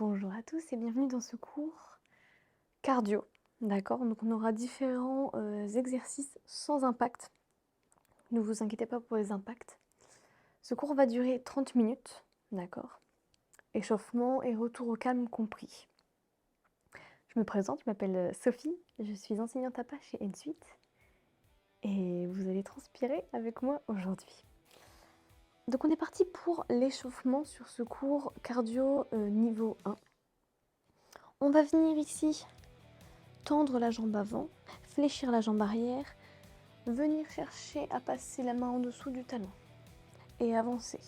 Bonjour à tous et bienvenue dans ce cours cardio. D'accord? Donc on aura différents exercices sans impact. Ne vous inquiétez pas pour les impacts. Ce cours va durer 30 minutes. D'accord? Échauffement et retour au calme compris. Je me présente, je m'appelle Sophie, je suis enseignante APA chez Ensuite et vous allez transpirer avec moi aujourd'hui. Donc on est parti pour l'échauffement sur ce cours cardio niveau 1. On va venir ici tendre la jambe avant, fléchir la jambe arrière, venir chercher à passer la main en dessous du talon et avancer.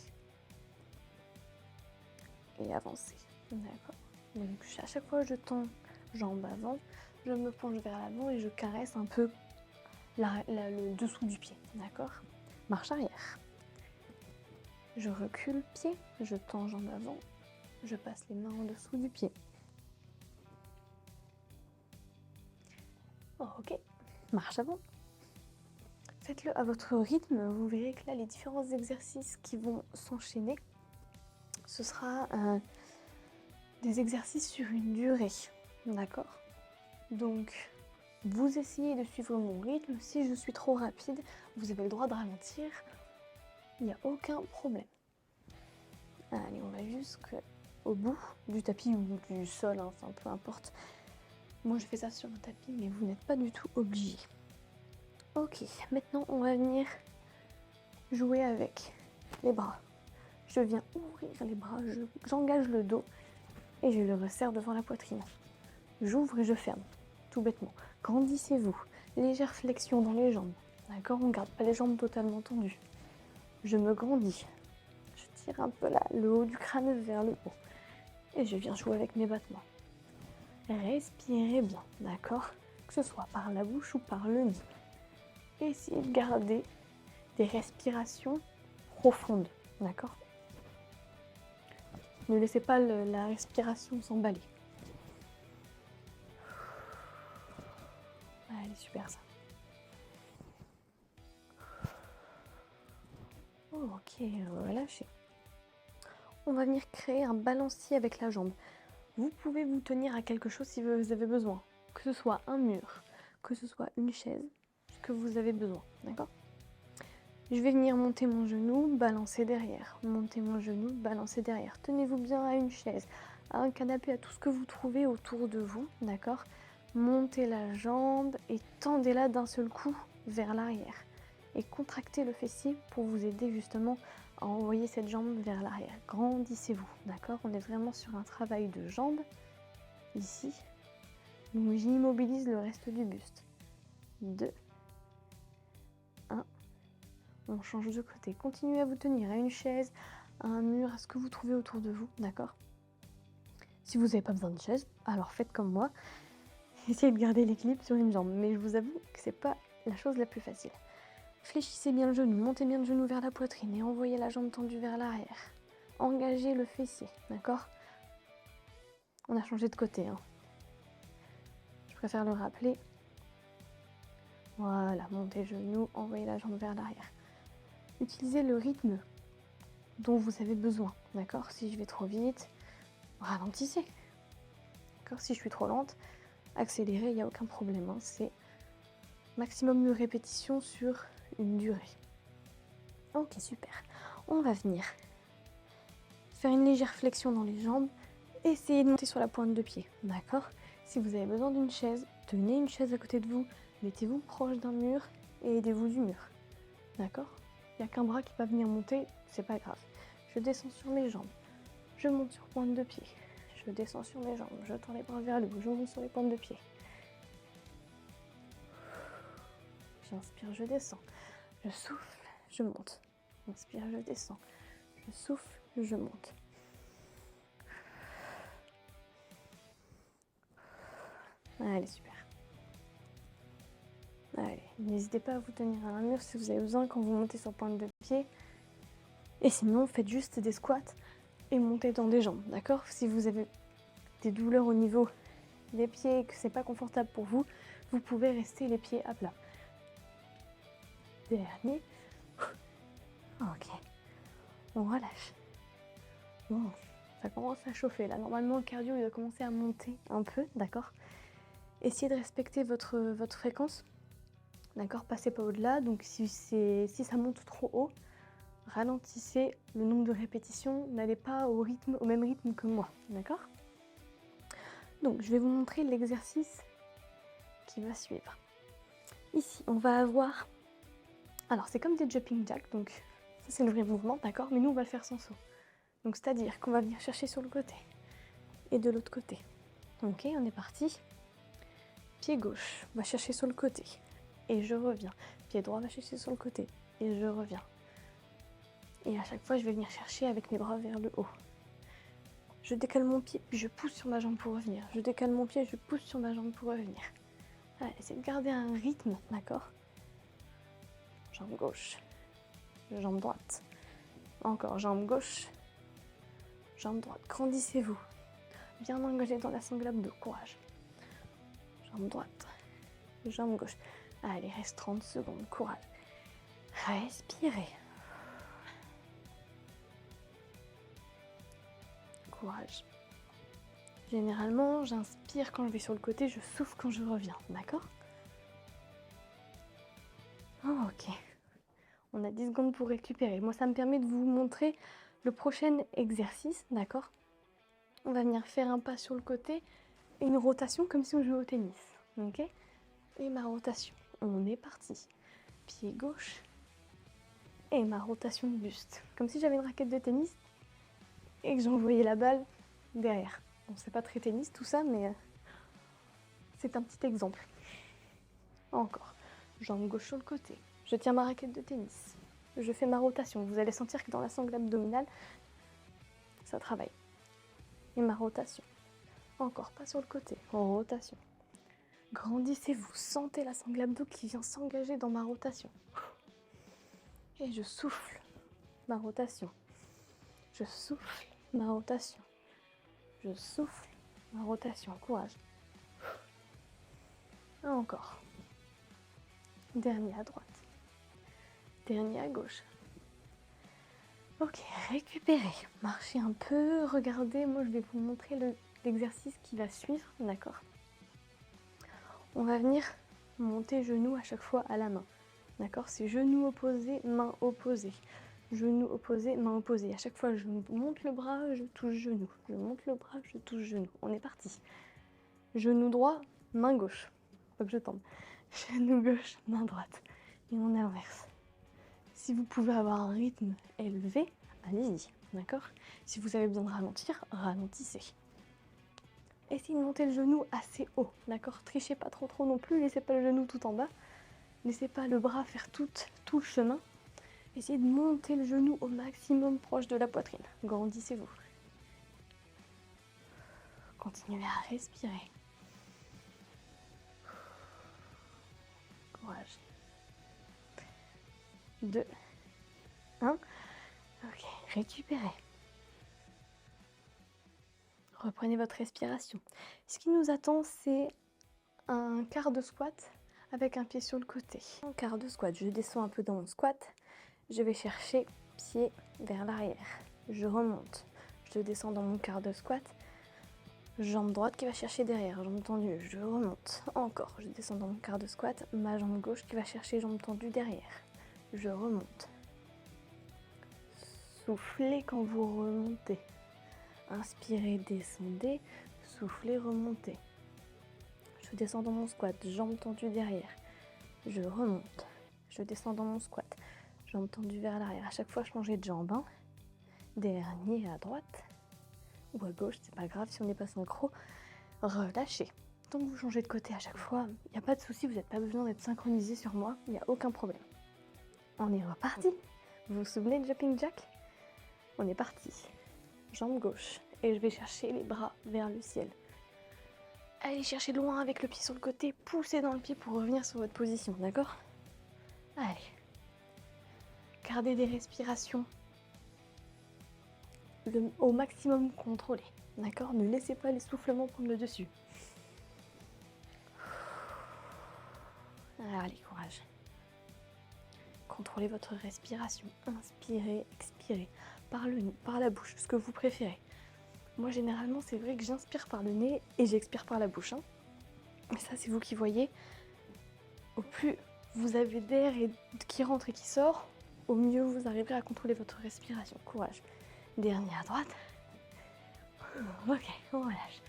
Et avancer. D'accord. Donc à chaque fois je tends jambe avant, je me penche vers l'avant et je caresse un peu le dessous du pied. D'accord. Marche arrière. Je recule pied, je tends jambe avant, je passe les mains en dessous du pied. Ok. Marche avant. Faites-le à votre rythme, vous verrez que là les différents exercices qui vont s'enchaîner, ce sera des exercices sur une durée, d'accord? Donc vous essayez de suivre mon rythme, si je suis trop rapide, vous avez le droit de ralentir, il n'y a aucun problème. Allez, on va jusqu'au bout du tapis ou du sol, hein, enfin peu importe. Moi je fais ça sur un tapis, mais vous n'êtes pas du tout obligé. Ok, maintenant on va venir jouer avec les bras. Je viens ouvrir les bras, j'engage le dos et je le resserre devant la poitrine. J'ouvre et je ferme, tout bêtement. Grandissez-vous, légère flexion dans les jambes. D'accord, on ne garde pas les jambes totalement tendues. Je me grandis. Je tire un peu le haut du crâne vers le haut. Et je viens jouer avec mes battements. Respirez bien, d'accord? Que ce soit par la bouche ou par le nez. Essayez de garder des respirations profondes, d'accord? Ne laissez pas la respiration s'emballer. Allez, super ça. Ok, relâchez. On va venir créer un balancier avec la jambe. Vous pouvez vous tenir à quelque chose si vous avez besoin. Que ce soit un mur, que ce soit une chaise, ce que vous avez besoin, d'accord? Je vais venir monter mon genou, balancer derrière. Monter mon genou, balancer derrière. Tenez-vous bien à une chaise, à un canapé, à tout ce que vous trouvez autour de vous, d'accord? Montez la jambe et tendez-la d'un seul coup vers l'arrière. Et contractez le fessier pour vous aider justement à envoyer cette jambe vers l'arrière. Grandissez-vous, d'accord? On est vraiment sur un travail de jambe, ici. Donc j'immobilise le reste du buste. 2, 1. On change de côté. Continuez à vous tenir à une chaise, à un mur, à ce que vous trouvez autour de vous, d'accord? Si vous n'avez pas besoin de chaise, alors faites comme moi. Essayez de garder l'équilibre sur une jambe. Mais je vous avoue que c'est pas la chose la plus facile. Fléchissez bien le genou, montez bien le genou vers la poitrine et envoyez la jambe tendue vers l'arrière. Engagez le fessier, d'accord? On a changé de côté, hein. Je préfère le rappeler. Voilà, montez le genou, envoyez la jambe vers l'arrière. Utilisez le rythme dont vous avez besoin, d'accord? Si je vais trop vite, ralentissez. D'accord? Si je suis trop lente, accélérez, il n'y a aucun problème, hein. C'est maximum de répétitions sur une durée. Ok, super. On va venir faire une légère flexion dans les jambes. Essayez de monter sur la pointe de pied, d'accord? Si vous avez besoin d'une chaise, tenez une chaise à côté de vous, mettez-vous proche d'un mur et aidez-vous du mur, d'accord? Il n'y a qu'un bras qui va venir monter, c'est pas grave. Je descends sur mes jambes, je monte sur pointe de pied, je descends sur mes jambes, je tends les bras vers le haut, je monte sur les pointes de pied. J'inspire, je descends, je souffle, je monte. Inspire, je descends, je souffle, je monte. Allez, super. Allez, n'hésitez pas à vous tenir à un mur si vous avez besoin quand vous montez sur pointe de pied. Et sinon, faites juste des squats et montez dans des jambes, d'accord? Si vous avez des douleurs au niveau des pieds et que c'est pas confortable pour vous, vous pouvez rester les pieds à plat. Dernier. Ok. On relâche. Bon. Ça commence à chauffer. Là, normalement, le cardio, il doit commencer à monter un peu, d'accord? Essayez de respecter votre fréquence, d'accord? Passez pas au-delà. Donc, si ça monte trop haut, ralentissez le nombre de répétitions. N'allez pas au même rythme que moi, d'accord? Donc, je vais vous montrer l'exercice qui va suivre. Ici, on va avoir... Alors, c'est comme des jumping jacks, donc ça, c'est le vrai mouvement, d'accord? Mais nous, on va le faire sans saut. Donc, c'est-à-dire qu'on va venir chercher sur le côté et de l'autre côté. Ok, on est parti. Pied gauche, on va chercher sur le côté et je reviens. Pied droit, va chercher sur le côté et je reviens. Et à chaque fois, je vais venir chercher avec mes bras vers le haut. Je décale mon pied, puis je pousse sur ma jambe pour revenir. Je décale mon pied, je pousse sur ma jambe pour revenir. Allez, essayez de garder un rythme, d'accord? Jambe gauche, jambe droite. Encore, jambe gauche, jambe droite. Grandissez-vous. Bien engagé dans la sangle abdos, courage. Jambe droite, jambe gauche. Allez, reste 30 secondes, courage. Respirez. Courage. Généralement, j'inspire quand je vais sur le côté, je souffle quand je reviens, d'accord? Ok. On a 10 secondes pour récupérer. Moi, ça me permet de vous montrer le prochain exercice, d'accord? On va venir faire un pas sur le côté et une rotation comme si on jouait au tennis, ok? Et ma rotation. On est parti. Pied gauche et ma rotation de buste. Comme si j'avais une raquette de tennis et que j'envoyais la balle derrière. Bon, c'est pas très tennis tout ça, mais c'est un petit exemple. Encore. Jambe gauche sur le côté. Je tiens ma raquette de tennis. Je fais ma rotation. Vous allez sentir que dans la sangle abdominale, ça travaille. Et ma rotation. Encore, pas sur le côté. En rotation. Grandissez-vous. Sentez la sangle abdo qui vient s'engager dans ma rotation. Et je souffle ma rotation. Je souffle ma rotation. Je souffle ma rotation. Courage. Encore. Dernier à droite. Dernier à gauche. Ok, récupérez. Marchez un peu. Regardez, moi je vais vous montrer l'exercice qui va suivre. D'accord? On va venir monter genou à chaque fois à la main. D'accord? C'est genou opposé, main opposée. Genou opposé, main opposée. À chaque fois, je monte le bras, je touche genou. Je monte le bras, je touche genou. On est parti. Genou droit, main gauche. Faut que je tombe. Genou gauche, main droite. Et on inverse. Si vous pouvez avoir un rythme élevé, allez-y. D'accord? Si vous avez besoin de ralentir, ralentissez. Essayez de monter le genou assez haut. D'accord? Trichez pas trop non plus. Laissez pas le genou tout en bas. Laissez pas le bras faire tout le chemin. Essayez de monter le genou au maximum proche de la poitrine. Grandissez-vous. Continuez à respirer. Courage. 2, 1. Ok, récupérez. Reprenez votre respiration. Ce qui nous attend, c'est un quart de squat avec un pied sur le côté. Un quart de squat, je descends un peu dans mon squat. Je vais chercher pied vers l'arrière. Je remonte. Je descends dans mon quart de squat. Jambe droite qui va chercher derrière, jambe tendue, je remonte. Encore, je descends dans mon quart de squat. Ma jambe gauche qui va chercher jambe tendue derrière. Je remonte. Soufflez quand vous remontez. Inspirez, descendez. Soufflez, remontez. Je descends dans mon squat, jambe tendue derrière. Je remonte. Je descends dans mon squat, jambe tendue vers l'arrière. À chaque fois, changez de jambe. Hein. Dernier à droite ou à gauche, c'est pas grave si on n'est pas synchro. Relâchez. Tant que vous changez de côté à chaque fois, il n'y a pas de souci, vous n'avez pas besoin d'être synchronisé sur moi, il n'y a aucun problème. On est reparti. Vous vous souvenez de jumping jack? On est parti. Jambe gauche. Et je vais chercher les bras vers le ciel. Allez chercher loin avec le pied sur le côté, poussez dans le pied pour revenir sur votre position, d'accord? Allez. Gardez des respirations au maximum contrôlées, d'accord? Ne laissez pas l'essoufflement prendre le dessus. Allez, courage. Contrôlez votre respiration. Inspirez, expirez. Par le nez, par la bouche, ce que vous préférez. Moi, généralement, c'est vrai que j'inspire par le nez et j'expire par la bouche. Hein. Mais ça, c'est vous qui voyez. Au plus vous avez d'air qui rentre et qui sort, au mieux vous arriverez à contrôler votre respiration. Courage. Dernier à droite. Ok, on relâche.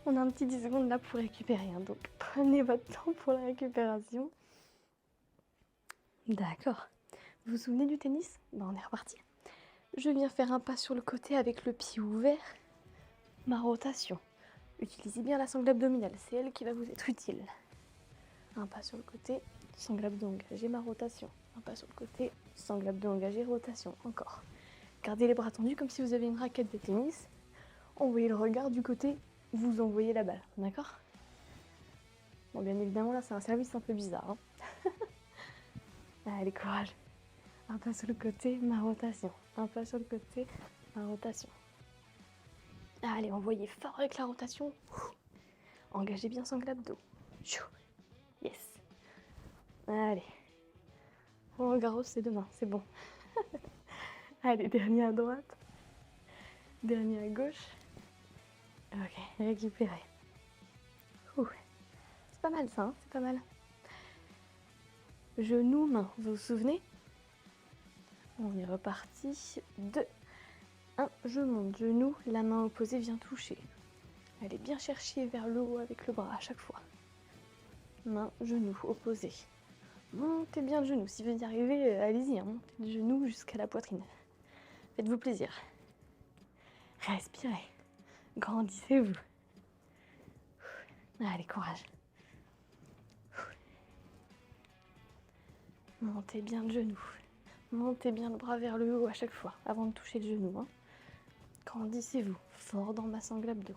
On a un petit 10 secondes là pour récupérer. Hein, donc prenez votre temps pour la récupération. D'accord. Vous vous souvenez du tennis? On est reparti. Je viens faire un pas sur le côté avec le pied ouvert. Ma rotation. Utilisez bien la sangle abdominale, c'est elle qui va vous être utile. Un pas sur le côté, sangle abdo engagé, ma rotation. Un pas sur le côté, sangle abdo engagé, rotation. Encore. Gardez les bras tendus comme si vous aviez une raquette de tennis. Envoyez le regard du côté où vous envoyez la balle, d'accord? Bon, bien évidemment, là, c'est un service un peu bizarre. Hein. Allez, courage. Un pas sur le côté, ma rotation. Un pas sur le côté, ma rotation. Allez, envoyez fort avec la rotation. Engagez bien sangle abdo. Yes. Allez. Roland Garros, c'est demain, c'est bon. Allez, dernier à droite. Dernier à gauche. Ok, récupérez. C'est pas mal ça, hein, c'est pas mal. Genou, main, vous vous souvenez? On est reparti. 2, 1, je monte. Genou, la main opposée vient toucher. Allez bien chercher vers le haut avec le bras à chaque fois. Main, genou, opposé. Montez bien le genou. Si vous y arrivez, allez-y. Hein. Montez le genou jusqu'à la poitrine. Faites-vous plaisir. Respirez. Grandissez-vous. Allez, courage. Montez bien le genou. Montez bien le bras vers le haut à chaque fois, avant de toucher le genou. Hein. Grandissez-vous. Fort dans ma sangle abdo.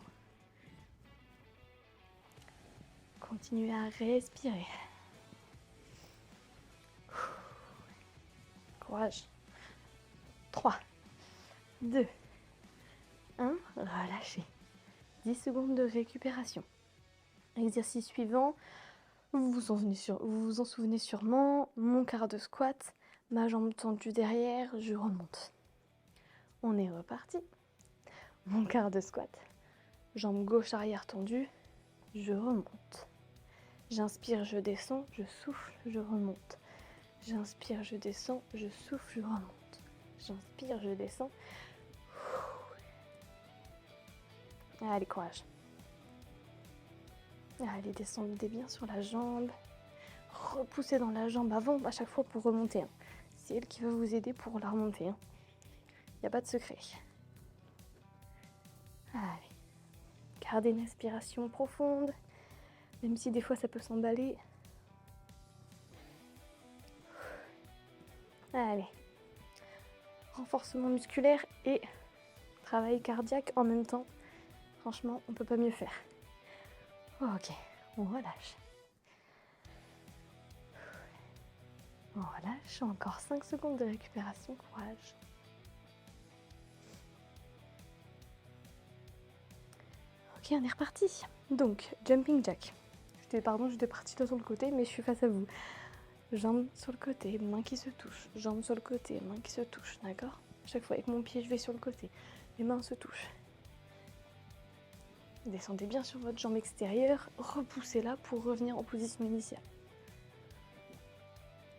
Continuez à respirer. Courage. 3, 2, 1, relâchez. 10 secondes de récupération. Exercice suivant, vous vous en souvenez sûrement, mon quart de squat, ma jambe tendue derrière, je remonte. On est reparti. Mon quart de squat, jambe gauche arrière tendue, je remonte. J'inspire, je descends, je souffle, je remonte. J'inspire, je descends, je souffle, je remonte. J'inspire, je descends. Allez, courage. Allez, descendez bien sur la jambe. Repoussez dans la jambe avant à chaque fois pour remonter. Hein. C'est elle qui va vous aider pour la remonter. Hein. Il n'y a pas de secret. Allez. Gardez une respiration profonde. Même si des fois ça peut s'emballer. Allez. Renforcement musculaire et travail cardiaque en même temps. Franchement, on ne peut pas mieux faire. Ok, on relâche. On relâche, encore 5 secondes de récupération, courage. Ok, on est reparti. Donc, jumping jack. J'étais partie sur le côté, mais je suis face à vous. Jambes sur le côté, main qui se touche. Jambes sur le côté, main qui se touche, d'accord? Chaque fois avec mon pied, je vais sur le côté. Les mains se touchent. Descendez bien sur votre jambe extérieure, repoussez-la pour revenir en position initiale.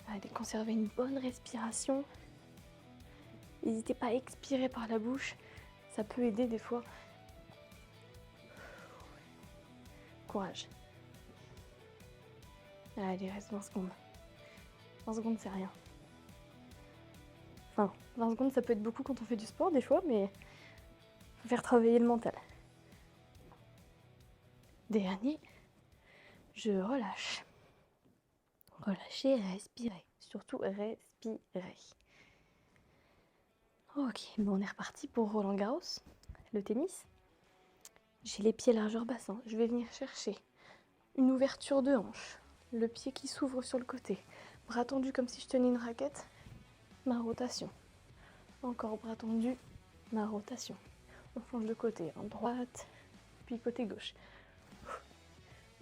Allez, conservez une bonne respiration. N'hésitez pas à expirer par la bouche, ça peut aider des fois. Courage. Allez, reste 20 secondes. 20 secondes, c'est rien. Enfin, 20 secondes, ça peut être beaucoup quand on fait du sport des fois, mais faut faire travailler le mental. Dernier, je relâche. Relâchez, respirez. Surtout, respirez. Ok, bon, on est reparti pour Roland Garros, le tennis. J'ai les pieds largeur bassin. Je vais venir chercher une ouverture de hanche. Le pied qui s'ouvre sur le côté. Bras tendu comme si je tenais une raquette. Ma rotation. Encore bras tendu. Ma rotation. On change de côté. En droite, puis côté gauche.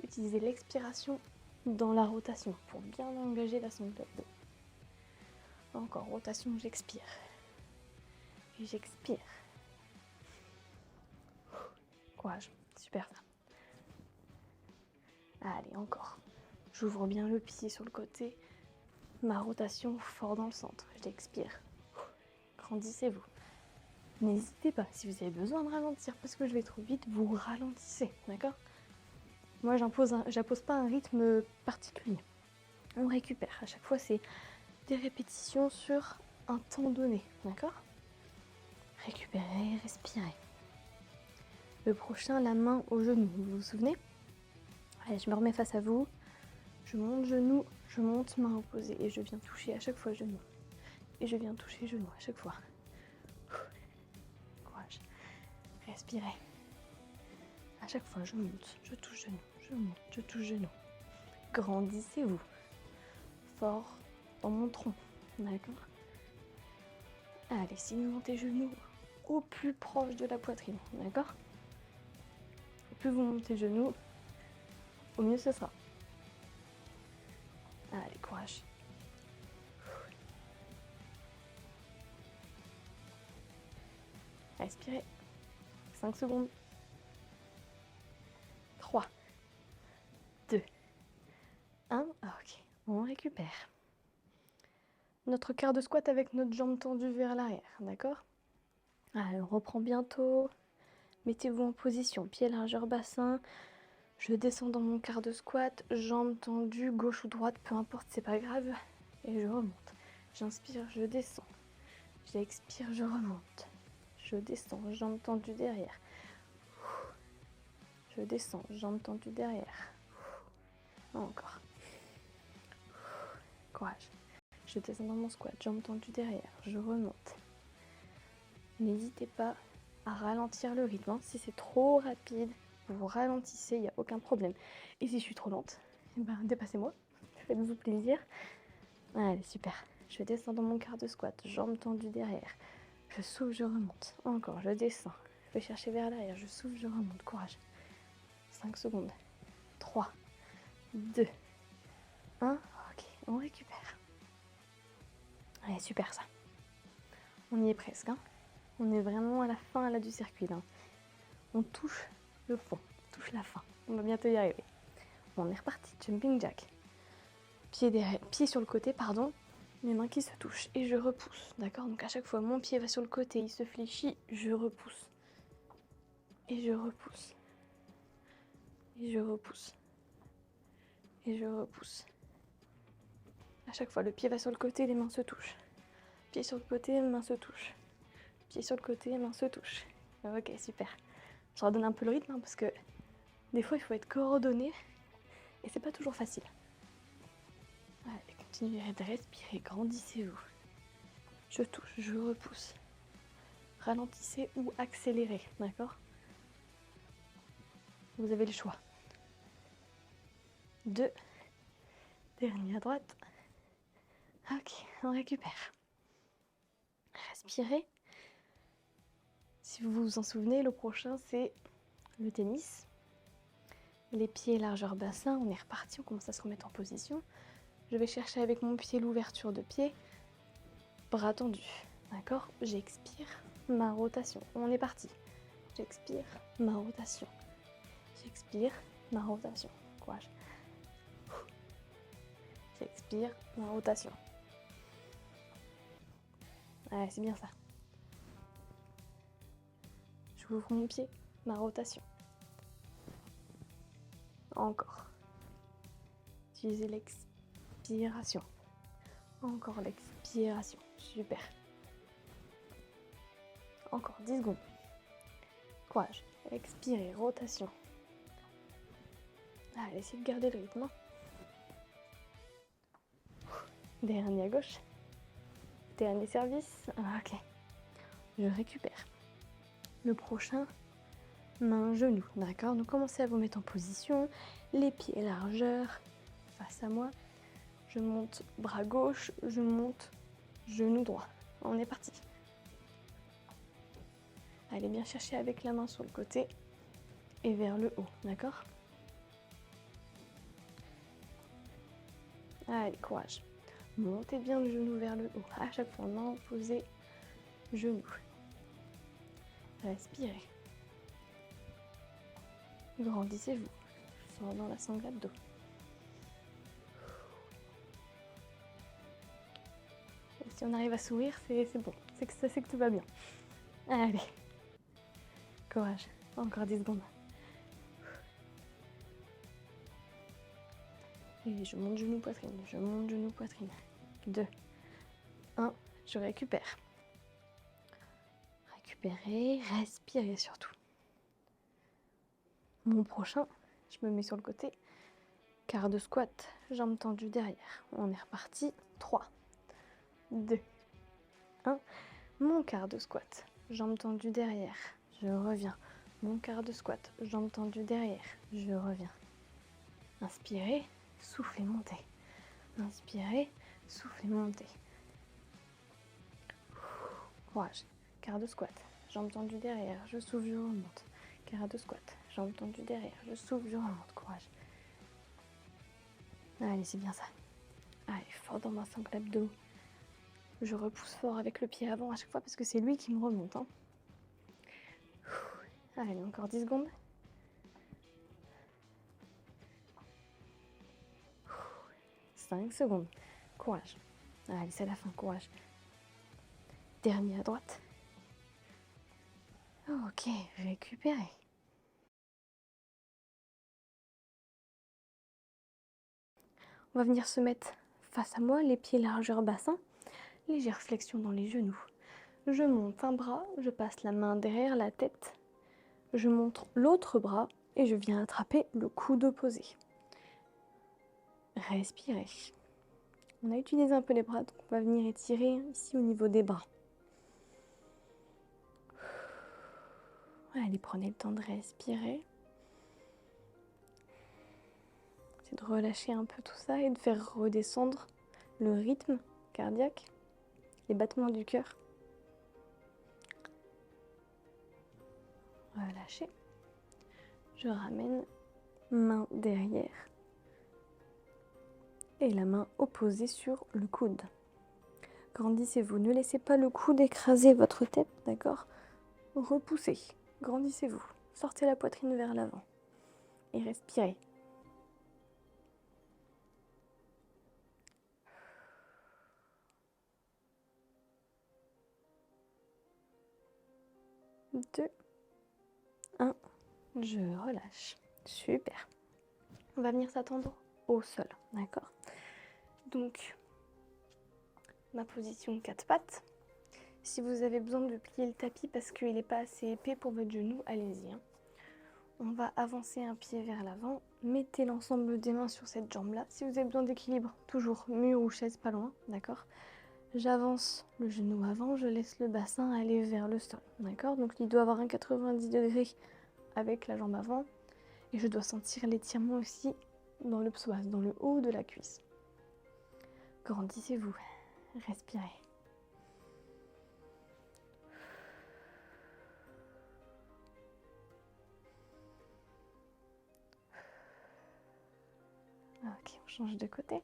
Utilisez l'expiration dans la rotation pour bien engager la sangle abdo. Encore rotation, j'expire. Et j'expire. Courage. Super ça. Allez, encore. J'ouvre bien le pied sur le côté. Ma rotation fort dans le centre. J'expire. Grandissez-vous. N'hésitez pas, si vous avez besoin de ralentir parce que je vais trop vite, vous ralentissez, d'accord? Moi, j'impose pas un rythme particulier. On récupère. À chaque fois, c'est des répétitions sur un temps donné, d'accord? Récupérez, respirez. Le prochain, la main au genou, vous vous souvenez? Allez, je me remets face à vous. Je monte genou, je monte main opposée et je viens toucher à chaque fois genou. Et je viens toucher genou à chaque fois. Courage. Respirez. À chaque fois, je monte, je touche genou, je monte, je touche genou. Grandissez-vous. Fort dans mon tronc, d'accord? Allez, si vous montez genou au plus proche de la poitrine, d'accord? Au plus vous montez genou, au mieux ce sera. Allez, courage. Respirez. 5 secondes. 3, 2, 1. Ok, on récupère. Notre quart de squat avec notre jambe tendue vers l'arrière, d'accord? Allez, on reprend bientôt. Mettez-vous en position, pied largeur bassin. Je descends dans mon quart de squat, jambes tendues, gauche ou droite, peu importe, c'est pas grave. Et je remonte. J'inspire, je descends. J'expire, je remonte. Je descends, jambes tendues derrière. Je descends, jambes tendues derrière. Encore. Courage. Je descends dans mon squat, jambes tendues derrière. Je remonte. N'hésitez pas à ralentir le rythme. Si c'est trop rapide, vous ralentissez, il n'y a aucun problème. Et si je suis trop lente, dépassez-moi. Faites-vous plaisir. Allez, super. Je descends dans mon quart de squat, jambes tendues derrière. Je souffle, je remonte. Encore, je descends. Je vais chercher vers l'arrière. Je souffle, je remonte. Courage. 5 secondes. 3, 2, 1. Ok, on récupère. Allez, super ça. On y est presque. Hein. On est vraiment à la fin là, du circuit. Là. On touche le fond. On touche la fin. On va bientôt y arriver. Bon, on est reparti. Jumping jack. Pied sur le côté, pardon. Mes mains qui se touchent. Et je repousse. D'accord? Donc à chaque fois, mon pied va sur le côté. Il se fléchit. Je repousse. Et je repousse. Et je repousse. Et je repousse. À chaque fois, le pied va sur le côté, les mains se touchent. Pied sur le côté, mains se touchent. Pied sur le côté, mains se touchent. Ok, super. Je redonne un peu le rythme hein, parce que des fois, il faut être coordonné et c'est pas toujours facile. Allez, continuez de respirer, grandissez-vous. Je touche, je repousse. Ralentissez ou accélérez, d'accord? Vous avez le choix. 2. Dernier à droite. Ok, on récupère. Respirez. Si vous vous en souvenez, le prochain c'est le tennis. Les pieds largeur bassin, on est reparti, on commence à se remettre en position. Je vais chercher avec mon pied l'ouverture de pied, bras tendus, d'accord? J'expire, ma rotation. On est parti. J'expire, ma rotation. J'expire, ma rotation. Courage. J'expire, ma rotation. Ouais, c'est bien ça. J'ouvre mon pied, ma rotation. Encore. Utilisez l'expiration. Encore l'expiration. Super. Encore 10 secondes. Courage. Expirez, rotation. Allez, essayez de garder le rythme. Dernier à gauche. Dernier service. Ok. Je récupère. Le prochain, main, genou. D'accord? Donc commencez à vous mettre en position. Les pieds largeur. Face à moi. Je monte bras gauche. Je monte genou droit. On est parti. Allez bien chercher avec la main sur le côté et vers le haut. D'accord? Allez, courage. Montez bien le genou vers le haut. À chaque fois, main opposée, genou. Respirez. Grandissez-vous. Fort dans la sangle abdos. Et si on arrive à sourire, c'est bon. C'est que tout va bien. Allez. Courage. Encore 10 secondes. Et je monte genou, poitrine. Je monte genou, poitrine. 2, 1. Je récupère. Récupérez, respirez surtout. Mon prochain, je me mets sur le côté. Quart de squat, jambes tendues derrière. On est reparti. 3, 2, 1. Mon quart de squat, jambes tendues derrière. Je reviens. Mon quart de squat, jambes tendues derrière. Je reviens. Inspirez, soufflez, montez. Inspirez, soufflez, montez. Courage. Quart de squat, jambes tendues derrière. Je souffle, je remonte. Quart de squat, jambes tendues derrière. Je souffle, je remonte. Courage. Allez, c'est bien ça. Allez, fort dans ma sangle abdos. Je repousse fort avec le pied avant à chaque fois parce que c'est lui qui me remonte. Hein. Allez, encore 10 secondes. 5 secondes. Courage. Allez, c'est la fin. Courage. Dernier à droite. Ok, récupérez. On va venir se mettre face à moi, les pieds largeur bassin. Légère flexion dans les genoux. Je monte un bras, je passe la main derrière la tête. Je monte l'autre bras et je viens attraper le coude opposé. Respirez. On a utilisé un peu les bras, donc on va venir étirer ici au niveau des bras. Allez, prenez le temps de respirer. C'est de relâcher un peu tout ça et de faire redescendre le rythme cardiaque, les battements du cœur. Relâchez. Je ramène main derrière et la main opposée sur le coude. Grandissez-vous, ne laissez pas le coude écraser votre tête, d'accord? Repoussez, grandissez-vous, sortez la poitrine vers l'avant et respirez. Deux, un, je relâche. Super. On va venir s'attendre au sol, d'accord? Donc, ma position 4 pattes. Si vous avez besoin de plier le tapis parce qu'il n'est pas assez épais pour votre genou, allez-y. Hein. On va avancer un pied vers l'avant. Mettez l'ensemble des mains sur cette jambe-là. Si vous avez besoin d'équilibre, toujours mur ou chaise pas loin, d'accord? J'avance le genou avant, je laisse le bassin aller vers le sol, d'accord? Donc il doit avoir un 90 degrés avec la jambe avant. Et je dois sentir l'étirement aussi dans le psoas, dans le haut de la cuisse. Grandissez-vous, respirez. Ok, on change de côté.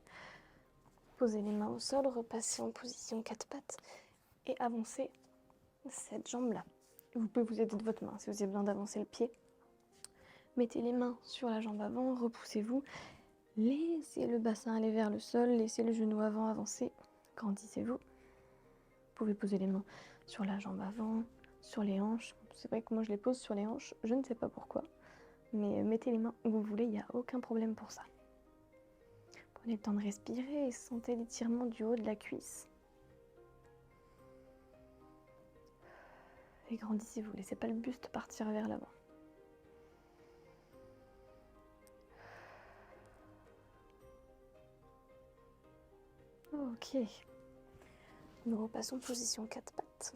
Posez les mains au sol, repassez en position 4 pattes et avancez cette jambe-là. Vous pouvez vous aider de votre main si vous avez besoin d'avancer le pied. Mettez les mains sur la jambe avant, repoussez-vous. Laissez le bassin aller vers le sol, laissez le genou avant avancer. Grandissez-vous. Vous pouvez poser les mains sur la jambe avant, sur les hanches. C'est vrai que moi je les pose sur les hanches, je ne sais pas pourquoi. Mais mettez les mains où vous voulez, il n'y a aucun problème pour ça. Prenez le temps de respirer et sentez l'étirement du haut de la cuisse. Et grandissez-vous, laissez pas le buste partir vers l'avant. Ok. Nous repassons position 4 pattes.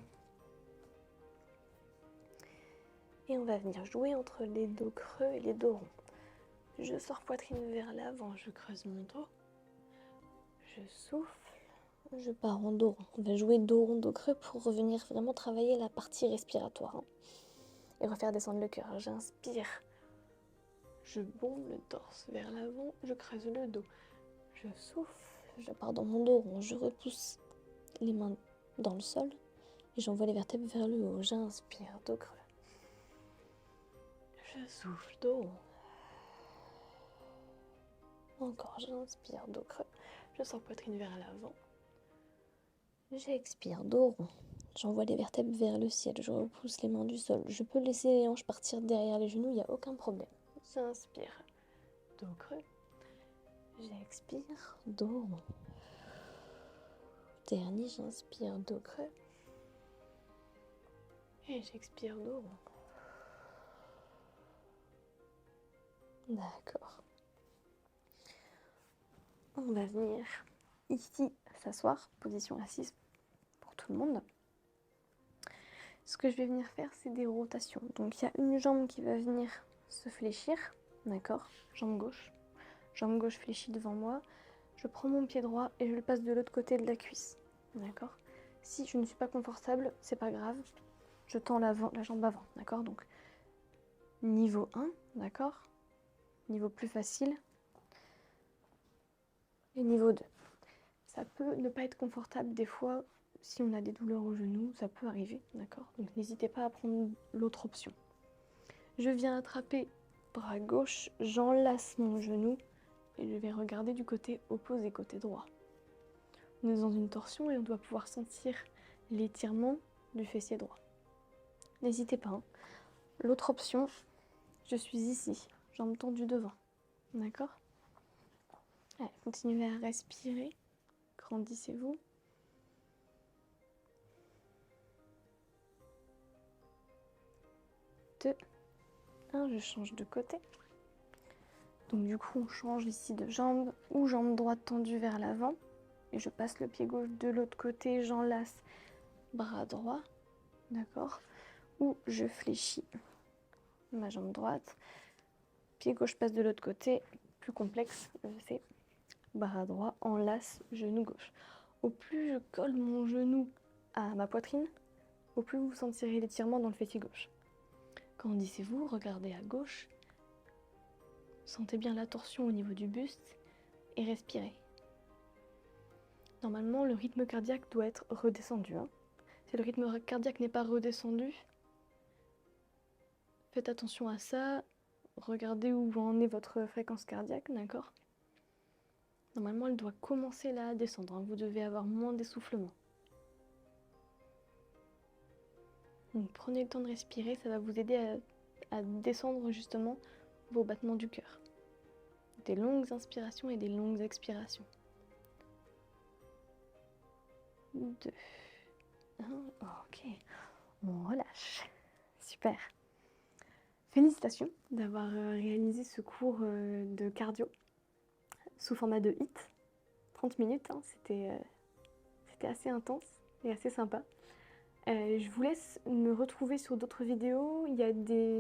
Et on va venir jouer entre les dos creux et les dos ronds. Je sors poitrine vers l'avant, je creuse mon dos. Je souffle, je pars en dos rond. On va jouer dos rond, dos creux pour revenir vraiment travailler la partie respiratoire. Hein. Et refaire descendre le cœur. J'inspire. Je bombe le torse vers l'avant, je creuse le dos. Je souffle, je pars dans mon dos rond, je repousse les mains dans le sol et j'envoie les vertèbres vers le haut. J'inspire, dos creux. Je souffle, dos rond. Encore, j'inspire, dos creux. Je sors poitrine vers l'avant. J'expire, dos rond. J'envoie les vertèbres vers le ciel. Je repousse les mains du sol. Je peux laisser les hanches partir derrière les genoux, il n'y a aucun problème. J'inspire, dos creux. J'expire, dos rond. Dernier, j'inspire, dos creux. Et j'expire, dos rond. D'accord. On va venir ici s'asseoir, position assise pour tout le monde. Ce que je vais venir faire, c'est des rotations. Donc il y a une jambe qui va venir se fléchir, d'accord? Jambe gauche fléchie devant moi. Je prends mon pied droit et je le passe de l'autre côté de la cuisse, d'accord? Si je ne suis pas confortable, c'est pas grave. Je tends la jambe avant, d'accord? Donc niveau 1, d'accord? Niveau plus facile. Et niveau 2. Ça peut ne pas être confortable des fois, si on a des douleurs au genou, ça peut arriver, d'accord? Donc n'hésitez pas à prendre l'autre option. Je viens attraper bras gauche, j'enlace mon genou et je vais regarder du côté opposé, côté droit. On est dans une torsion et on doit pouvoir sentir l'étirement du fessier droit. N'hésitez pas, hein. L'autre option, je suis ici, jambes tendues devant, d'accord? Allez, continuez à respirer, grandissez-vous. 2, 1, je change de côté. Donc du coup, on change ici de jambe, ou jambe droite tendue vers l'avant. Et je passe le pied gauche de l'autre côté, j'enlace bras droit, d'accord? Ou je fléchis ma jambe droite, pied gauche passe de l'autre côté, plus complexe, je sais, bras droit, enlace, genou gauche. Au plus je colle mon genou à ma poitrine, au plus vous sentirez l'étirement dans le fessier gauche. Grandissez-vous, regardez à gauche, sentez bien la torsion au niveau du buste et respirez. Normalement, le rythme cardiaque doit être redescendu, hein. Si le rythme cardiaque n'est pas redescendu, faites attention à ça. Regardez où en est votre fréquence cardiaque, d'accord? Normalement, elle doit commencer là à descendre, hein. Vous devez avoir moins d'essoufflement. Donc prenez le temps de respirer, ça va vous aider à descendre justement vos battements du cœur. Des longues inspirations et des longues expirations. 2, 1, ok, on relâche. Super. Félicitations d'avoir réalisé ce cours de cardio sous format de HIIT. 30 minutes, hein, c'était assez intense et assez sympa. Je vous laisse me retrouver sur d'autres vidéos. Il y a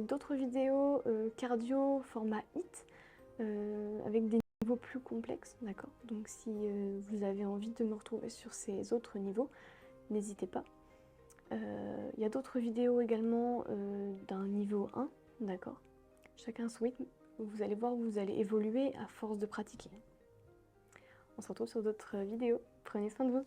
d'autres vidéos cardio format HIIT avec des niveaux plus complexes, d'accord? Donc si vous avez envie de me retrouver sur ces autres niveaux, n'hésitez pas. Il y a d'autres vidéos également d'un niveau 1, d'accord? Chacun son rythme, vous allez voir, vous allez évoluer à force de pratiquer. On se retrouve sur d'autres vidéos. Prenez soin de vous.